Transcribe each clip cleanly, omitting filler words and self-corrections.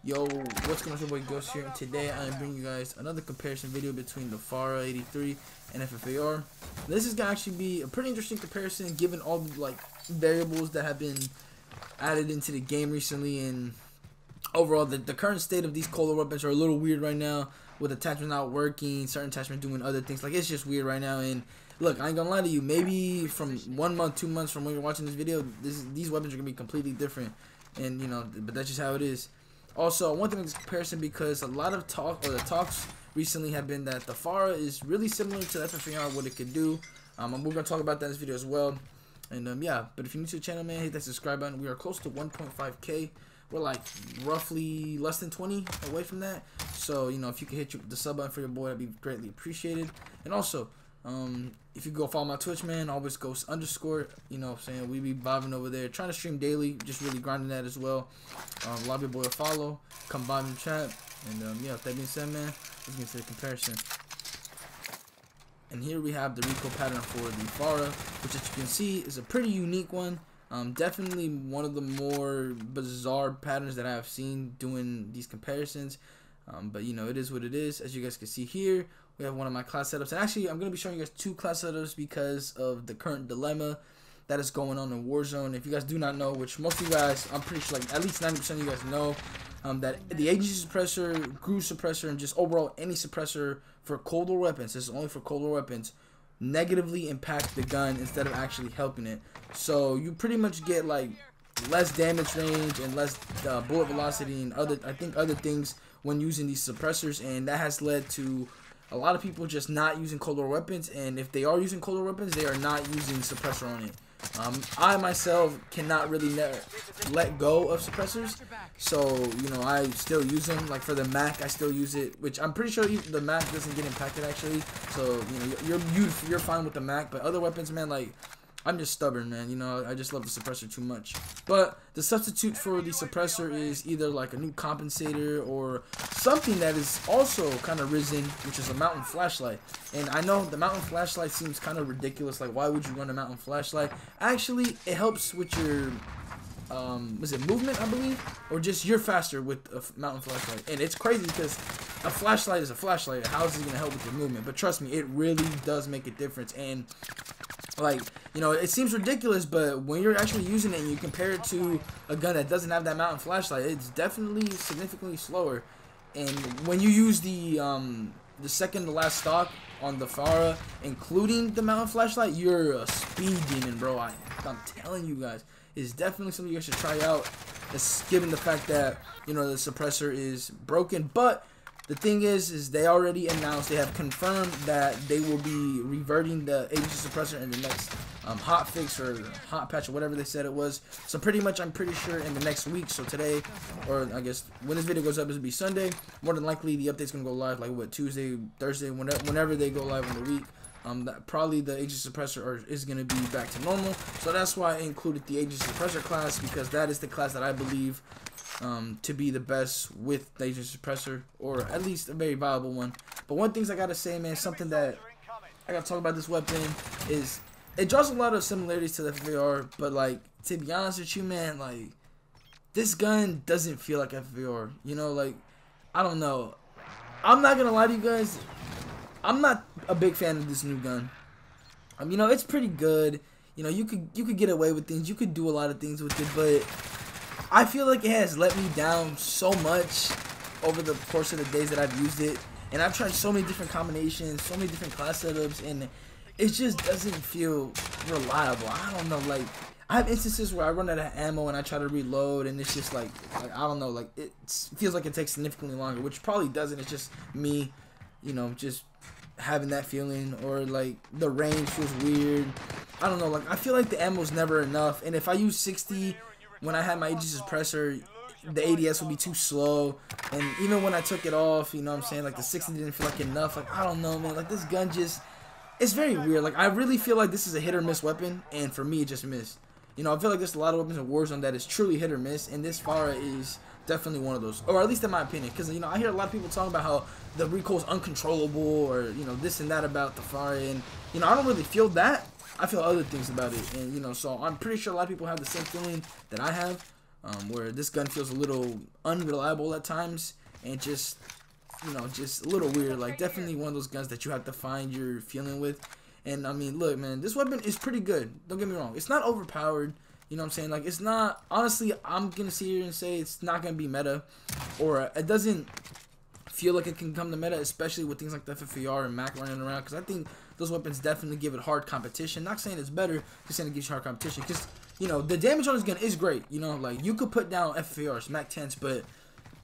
Yo, what's going on, your boy Ghost here, and today I am bringing you guys another comparison video between the FARA 83 and FFAR. This is going to actually be a pretty interesting comparison given all the variables that have been added into the game recently, and overall the current state of these color weapons are a little weird right now, with attachments not working, certain attachments doing other things. Like, it's just weird right now. And look, I ain't gonna lie to you, maybe from 1 month, 2 months from when you're watching this video, these weapons are gonna be completely different, and but that's just how it is. Also, I want to make this comparison because a lot of talks recently have been that the FARA is really similar to the FFAR, what it could do. We're going to talk about that in this video as well. And yeah, but if you're new to the channel, man, hit that subscribe button. We are close to 1.5K. We're like roughly less than 20 away from that. So, if you could hit the sub button for your boy, that'd be greatly appreciated. And also, if you go follow my Twitch, man, always ghost underscore, we be vibing over there, trying to stream daily, just really grinding that as well. A lot of your boy will follow, come vibe in chat, and yeah, with that being said, man, let's get into the comparison. And here we have the recoil pattern for the FARA, which, as you can see, is a pretty unique one. Definitely one of the more bizarre patterns that I have seen doing these comparisons. But it is what it is. As you guys can see here, we have one of my class setups, and actually I'm going to be showing you guys two class setups because of the current dilemma that is going on in Warzone. If you guys do not know, which most of you guys, I'm pretty sure like at least 90% of you guys know, that the agency suppressor, groove suppressor, and just overall any suppressor for cold war weapons, this is only for cold war weapons, negatively impact the gun instead of actually helping it. So you pretty much get like less damage range and less bullet velocity and other things when using these suppressors, and that has led to a lot of people just not using cold war weapons, and if they are using cold war weapons, they are not using suppressor on it. I myself cannot really let go of suppressors, so I still use them. Like for the Mac, I still use it, which I'm pretty sure the Mac doesn't get impacted actually. So you're fine with the Mac, but other weapons, man, like I'm just stubborn, man. I just love the suppressor too much. But the substitute for the suppressor is either like a new compensator or something that is also kind of risen, which is a mountain flashlight. And I know the mountain flashlight seems kind of ridiculous. Like, why would you run a mountain flashlight? Actually, it helps with your was it movement, I believe, or just you're faster with a mountain flashlight. And it's crazy because a flashlight is a flashlight. How is it gonna help with your movement? But trust me, it really does make a difference. And it seems ridiculous, but when you're actually using it and you compare it to a gun that doesn't have that mountain flashlight, it's definitely significantly slower. And when you use the second to last stock on the FARA, including the mountain flashlight, you're a speed demon, bro. I'm telling you guys, it's definitely something you guys should try out, given the fact that the suppressor is broken. But the thing is they already announced, they have confirmed that they will be reverting the agency suppressor in the next hot fix or hot patch or whatever they said it was. So pretty much, I'm pretty sure in the next week, so today, or I guess when this video goes up, it'll be Sunday. More than likely, the update's gonna go live like what, Tuesday, Thursday, whenever they go live in the week. Probably the agency suppressor is going to be back to normal. So that's why I included the agency suppressor class, because that is the class that I believe to be the best with the agency suppressor, or at least a very viable one. But one thing I gotta say, man, something that I gotta talk about this weapon is it draws a lot of similarities to the FFAR, but like, to be honest with you, man, like this gun doesn't feel like FFAR. Like, I don't know. I'm not gonna lie to you guys, I'm not a big fan of this new gun. It's pretty good. You could get away with things. You could do a lot of things with it, but I feel like it has let me down so much over the course of the days that I've used it. And I've tried so many different combinations, so many different class setups, and it just doesn't feel reliable. I don't know, like, I have instances where I run out of ammo and I try to reload, and it's just like I don't know, like, it feels like it takes significantly longer, which probably doesn't. It's just me, just having that feeling, or like the range feels weird. I don't know, like I feel like the ammo's never enough, and if I use 60 when I had my agency suppressor, the ADS would be too slow. And even when I took it off, like the 60 didn't feel like enough. Like, I don't know, man, like this gun it's very weird. Like, I really feel like this is a hit or miss weapon, and for me it just missed. I feel like there's a lot of weapons in Warzone that is truly hit or miss, and this FARA is definitely one of those, or at least in my opinion, because I hear a lot of people talking about how the recoil is uncontrollable, or this and that about the FARA, and I don't really feel that. I feel other things about it, and so I'm pretty sure a lot of people have the same feeling that I have. where this gun feels a little unreliable at times and just, you know, just a little weird. Like, definitely one of those guns that you have to find your feeling with. And I mean, look, man, this weapon is pretty good. Don't get me wrong. It's not overpowered. You know what I'm saying? Like, it's not, honestly, I'm going to sit here and say it's not going to be meta, or it doesn't feel like it can come to meta, especially with things like the FFAR and MAC running around, because I think those weapons definitely give it hard competition. Not saying it's better, just saying it gives you hard competition, because, you know, the damage on this gun is great. You know, like, you could put down FFARs, MAC 10s, but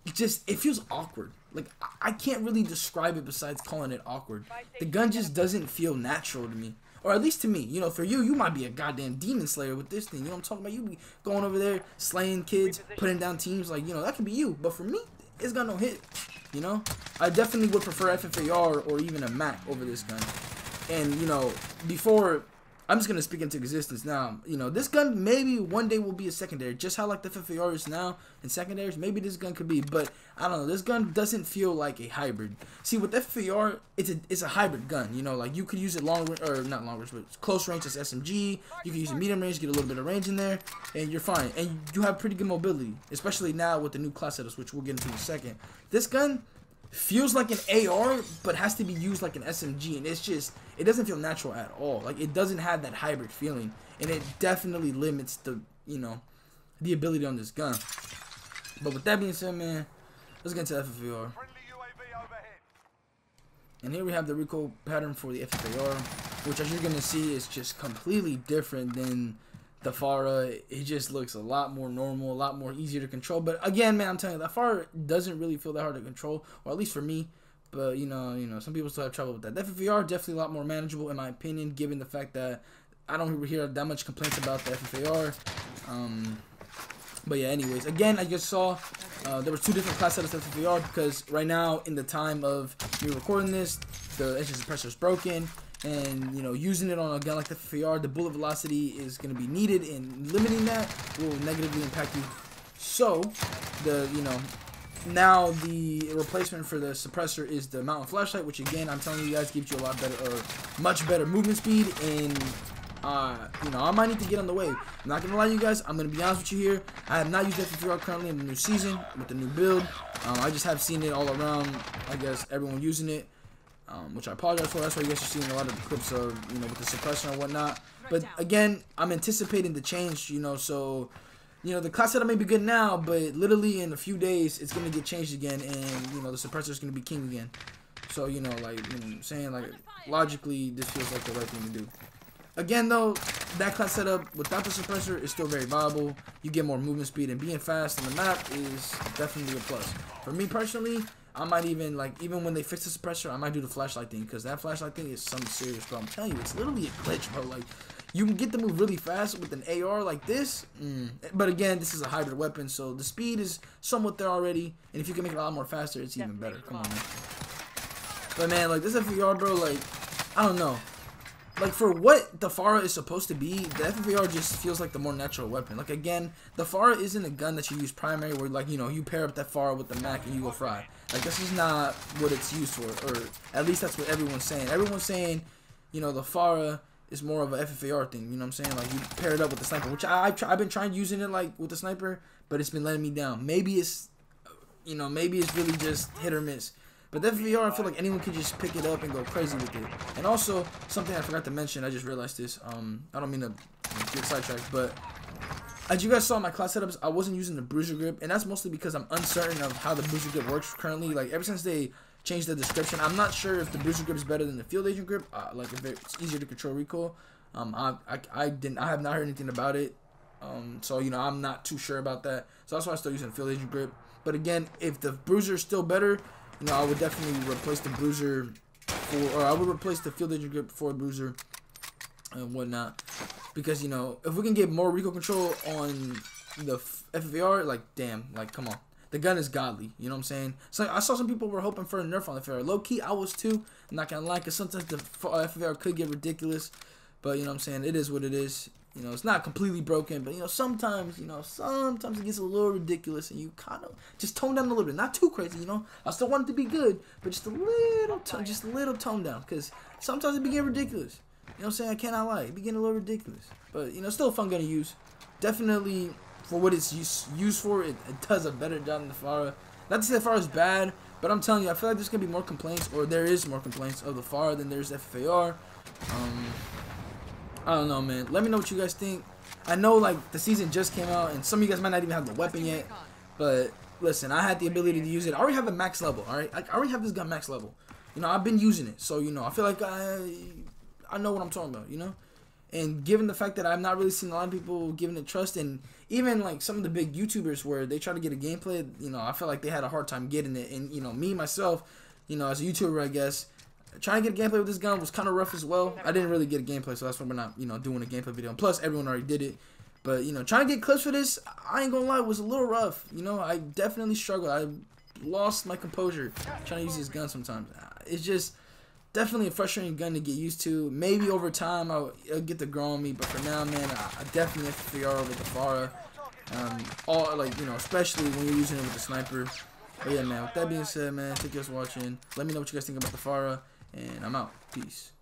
it feels awkward. Like, I can't really describe it besides calling it awkward. The gun just doesn't feel natural to me. Or at least to me. You know, for you, you might be a goddamn demon slayer with this thing. You know what I'm talking about? You be going over there, slaying kids, putting down teams. Like, you know, that could be you. But for me, it's got no hit. You know? I definitely would prefer FFAR or even a MAC over this gun. And, you know, before... I'm just going to speak into existence now. You know, this gun maybe one day will be a secondary. Just how like the FFAR is now in secondaries, maybe this gun could be. But I don't know. This gun doesn't feel like a hybrid. See, with FFAR, it's a hybrid gun. You know, like you could use it long range, or not long range, but close range as SMG. You can use it medium range, get a little bit of range in there, and you're fine. And you have pretty good mobility, especially now with the new class setups, which we'll get into in a second. This gun feels like an AR, but has to be used like an SMG, and it's just, it doesn't feel natural at all. Like, it doesn't have that hybrid feeling, and it definitely limits the, you know, the ability on this gun. But with that being said, man, let's get into FFAR. And here we have the recoil pattern for the FFAR, which, as you're gonna see, is just completely different than the FARA. It just looks a lot more normal, a lot more easier to control. But again, man, I'm telling you, the FARA doesn't really feel that hard to control, or at least for me. But you know, some people still have trouble with that. The FFAR definitely a lot more manageable in my opinion, given the fact that I don't hear that much complaints about the FFAR. But yeah, anyways, again, I just saw there were two different class setups of FFAR, because right now, in the time of me recording this, the engine suppressor is broken. And, you know, using it on a gun like the FFAR, the bullet velocity is going to be needed, and limiting that will negatively impact you. So, you know, now the replacement for the suppressor is the mountain flashlight, which again, I'm telling you guys, gives you a lot better, or much better movement speed. And, you know, I might need to get on the wave. I'm not going to lie to you guys, I'm going to be honest with you here. I have not used FFAR currently in the new season with the new build. I just have seen it all around, I guess, everyone using it. Which I apologize for. That's why you guys are seeing a lot of the clips of, you know, with the suppressor and whatnot. But again, I'm anticipating the change, you know, so, you know, the class setup may be good now, but literally in a few days, it's going to get changed again, and, you know, the suppressor is going to be king again. So, you know, like, you know what I'm saying, like, logically, this feels like the right thing to do. Again, though, that class setup without the suppressor is still very viable. You get more movement speed, and being fast on the map is definitely a plus. For me personally, I might even, like, even when they fix the suppressor, I might do the flashlight thing, because that flashlight thing is something serious, bro. I'm telling you, it's literally a glitch, bro. Like, you can get to move really fast with an AR like this. But again, this is a hybrid weapon, so the speed is somewhat there already, and if you can make it a lot more faster, it's even better. Come on, man. But man, like, this FFAR, bro, like, I don't know. Like, for what the FARA is supposed to be, the FFAR just feels like the more natural weapon. Like, again, the FARA isn't a gun that you use primary where, like, you know, you pair up that FARA with the MAC and you go fry. Like, this is not what it's used for, or at least that's what everyone's saying. Everyone's saying, you know, the FARA is more of a FFAR thing, you know what I'm saying? Like, you pair it up with the sniper, which I've been trying using it, like, with the sniper, but it's been letting me down. Maybe it's, you know, maybe it's really just hit or miss. But the FFAR, I feel like anyone can just pick it up and go crazy with it. And also, something I forgot to mention, I just realized this. I don't mean to get sidetracked, but as you guys saw in my class setups, I wasn't using the bruiser grip, and that's mostly because I'm uncertain of how the bruiser grip works currently. Like, ever since they changed the description, I'm not sure if the bruiser grip is better than the field agent grip. Like, if it's easier to control recoil. I have not heard anything about it. So, you know, I'm not too sure about that. So that's why I'm still using the field agent grip. But again, if the bruiser is still better, you know, I would definitely replace the bruiser or I would replace the field agent grip for a bruiser and whatnot. Because, you know, if we can get more recoil control on the FFAR, like, damn, like, come on. The gun is godly, you know what I'm saying? So I saw some people were hoping for a nerf on the FFAR. Low-key, I was too. I'm not going to lie, because sometimes the FFAR could get ridiculous. But, you know what I'm saying? It is what it is. You know, it's not completely broken, but, you know, sometimes it gets a little ridiculous, and you kind of just tone down a little bit. Not too crazy, you know. I still want it to be good, but just a little tone down, because sometimes it be getting ridiculous. You know what I'm saying? I cannot lie. It be getting a little ridiculous. But, you know, still a fun gun to use. Definitely for what it's used for, it does a better job than the FARA. Not to say the FARA is bad, but I'm telling you, I feel like there's gonna be more complaints, or there is more complaints of the FARA than there's FFAR. I don't know, man. Let me know what you guys think. I know, like, the season just came out, and some of you guys might not even have the weapon yet, but listen, I had the ability to use it. I already have it max level, alright? I already have this gun max level. You know, I've been using it, so, you know, I feel like I know what I'm talking about, you know? And given the fact that I've not really seen a lot of people giving it trust, and even, like, some of the big YouTubers where they try to get a gameplay, you know, I feel like they had a hard time getting it. And, you know, me, myself, you know, as a YouTuber, I guess, trying to get a gameplay with this gun was kind of rough as well. I didn't really get a gameplay, so that's why we're not, you know, doing a gameplay video. And plus, everyone already did it. But, you know, trying to get clips for this, I ain't gonna lie, was a little rough. You know, I definitely struggled. I lost my composure trying to use this gun sometimes. It's just definitely a frustrating gun to get used to. Maybe over time, it'll get to grow on me. But for now, man, I definitely FFAR over the FARA. All, like, you know, especially when you're using it with the sniper. But yeah, man, with that being said, man, thank you guys for watching. Let me know what you guys think about the FARA. And I'm out. Peace.